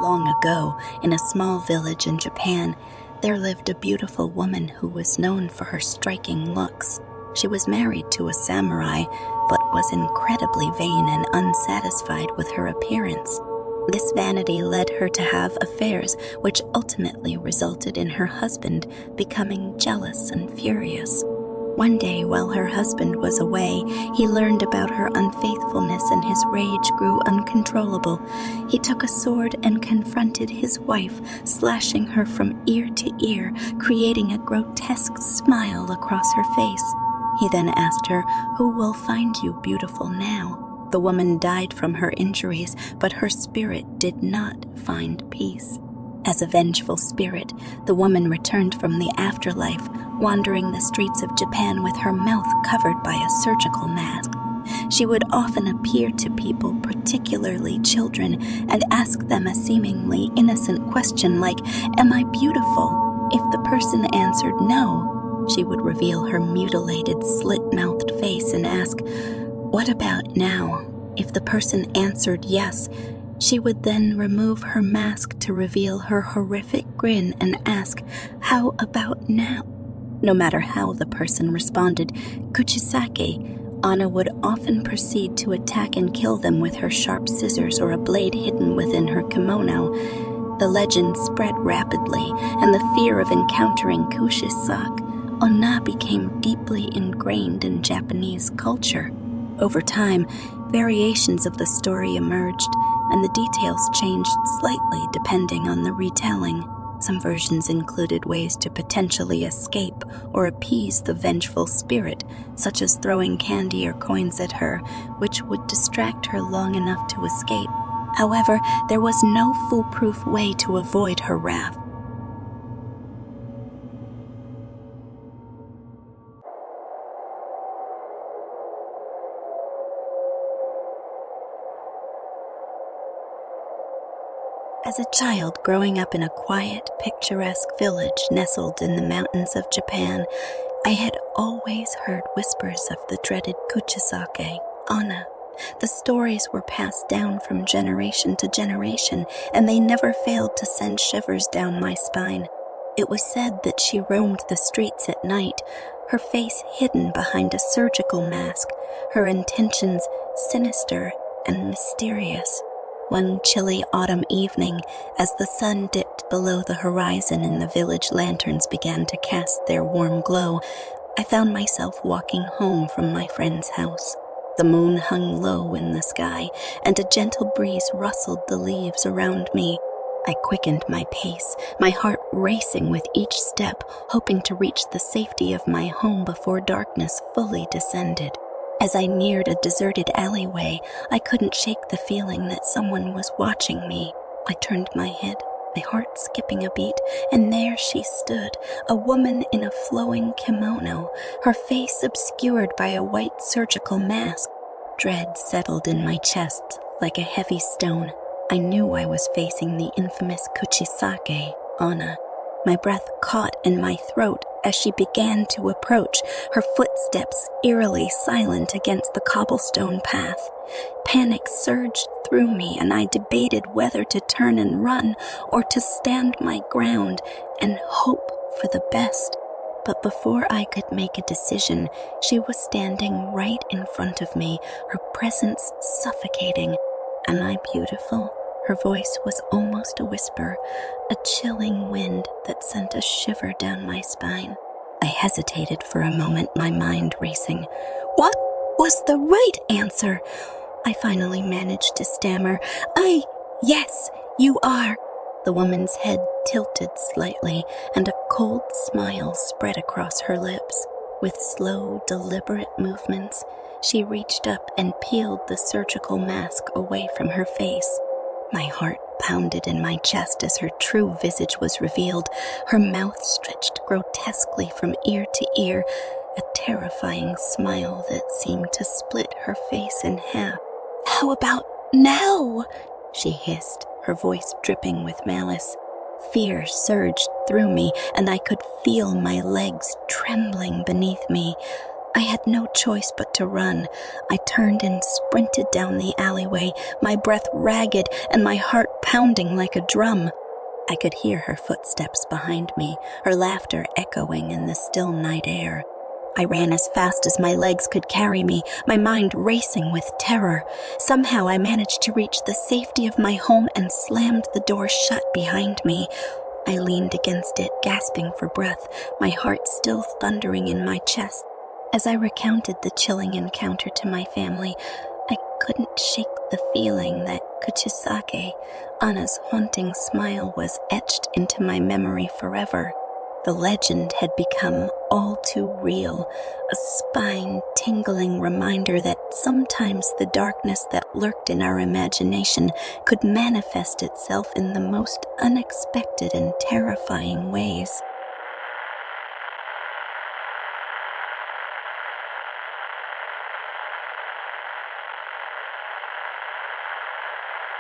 Long ago, in a small village in Japan, there lived a beautiful woman who was known for her striking looks. She was married to a samurai, but was incredibly vain and unsatisfied with her appearance. This vanity led her to have affairs, which ultimately resulted in her husband becoming jealous and furious. One day, while her husband was away, he learned about her unfaithfulness and his rage grew uncontrollable. He took a sword and confronted his wife, slashing her from ear to ear, creating a grotesque smile across her face. He then asked her, "Who will find you beautiful now?" The woman died from her injuries, but her spirit did not find peace. As a vengeful spirit, the woman returned from the afterlife, wandering the streets of Japan with her mouth covered by a surgical mask. She would often appear to people, particularly children, and ask them a seemingly innocent question like, "Am I beautiful?" If the person answered no, she would reveal her mutilated, slit-mouthed face and ask, "What about now?" If the person answered yes, she would then remove her mask to reveal her horrific grin and ask, "How about now?" No matter how the person responded, Kuchisake-onna would often proceed to attack and kill them with her sharp scissors or a blade hidden within her kimono. The legend spread rapidly, and the fear of encountering Kuchisake-onna became deeply ingrained in Japanese culture. Over time, variations of the story emerged, and the details changed slightly depending on the retelling. Some versions included ways to potentially escape or appease the vengeful spirit, such as throwing candy or coins at her, which would distract her long enough to escape. However, there was no foolproof way to avoid her wrath. As a child growing up in a quiet, picturesque village nestled in the mountains of Japan, I had always heard whispers of the dreaded Kuchisake-onna. The stories were passed down from generation to generation, and they never failed to send shivers down my spine. It was said that she roamed the streets at night, her face hidden behind a surgical mask, her intentions sinister and mysterious. One chilly autumn evening, as the sun dipped below the horizon and the village lanterns began to cast their warm glow, I found myself walking home from my friend's house. The moon hung low in the sky, and a gentle breeze rustled the leaves around me. I quickened my pace, my heart racing with each step, hoping to reach the safety of my home before darkness fully descended. As I neared a deserted alleyway, I couldn't shake the feeling that someone was watching me. I turned my head, my heart skipping a beat, and there she stood, a woman in a flowing kimono, her face obscured by a white surgical mask. Dread settled in my chest like a heavy stone. I knew I was facing the infamous Kuchisake-onna. My breath caught in my throat as she began to approach, her footsteps eerily silent against the cobblestone path. Panic surged through me, and I debated whether to turn and run or to stand my ground and hope for the best. But before I could make a decision, she was standing right in front of me, her presence suffocating. "Am I beautiful?" Her voice was almost a whisper, a chilling wind that sent a shiver down my spine. I hesitated for a moment, my mind racing. What was the right answer? I finally managed to stammer, Yes, you are." The woman's head tilted slightly, and a cold smile spread across her lips. With slow, deliberate movements, she reached up and peeled the surgical mask away from her face. My heart pounded in my chest as her true visage was revealed, her mouth stretched grotesquely from ear to ear, a terrifying smile that seemed to split her face in half. "How about now?" she hissed, her voice dripping with malice. Fear surged through me, and I could feel my legs trembling beneath me. I had no choice but to run. I turned and sprinted down the alleyway, my breath ragged and my heart pounding like a drum. I could hear her footsteps behind me, her laughter echoing in the still night air. I ran as fast as my legs could carry me, my mind racing with terror. Somehow I managed to reach the safety of my home and slammed the door shut behind me. I leaned against it, gasping for breath, my heart still thundering in my chest. As I recounted the chilling encounter to my family, I couldn't shake the feeling that Kuchisake-onna's haunting smile was etched into my memory forever. The legend had become all too real, a spine-tingling reminder that sometimes the darkness that lurked in our imagination could manifest itself in the most unexpected and terrifying ways.